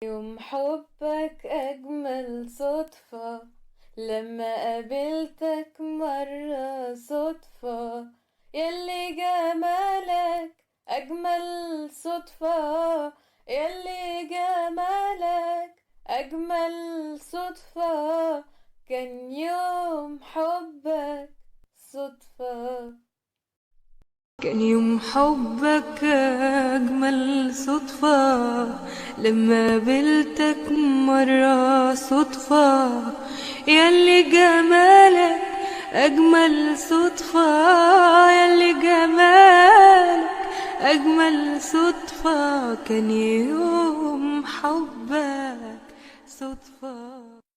يوم حبك أجمل صدفة لما قابلتك مرة صدفة، يلي جمالك أجمل صدفة، يلي جمالك أجمل صدفة، كان يوم حبك صدفة. كان يوم حبك أجمل صدفة لما قابلتك مرة صدفة، ياللي جمالك أجمل صدفة، ياللي جمالك أجمل صدفة، كان يوم حبك